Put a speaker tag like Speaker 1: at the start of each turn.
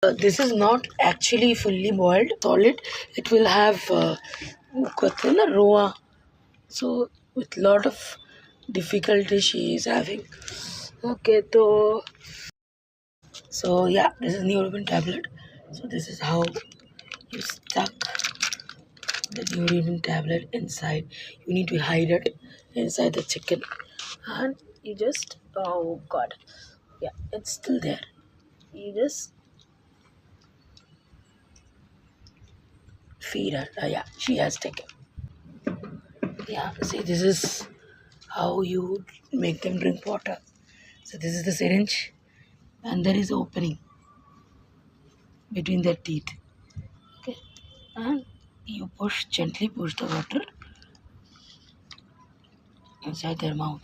Speaker 1: This is not actually fully boiled solid. It will have roa. So with lot of difficulty she is having. Okay, so yeah, this is neosporin tablet. So this is how you stuck the neosporin tablet inside. You need to hide it inside the chicken, and you just, oh god, yeah, it's still there. You just feed her. Yeah, she has taken. Yeah, see, this is how you make them drink water. So this is the syringe, and there is opening between their teeth. Okay, and you gently push the water inside their mouth.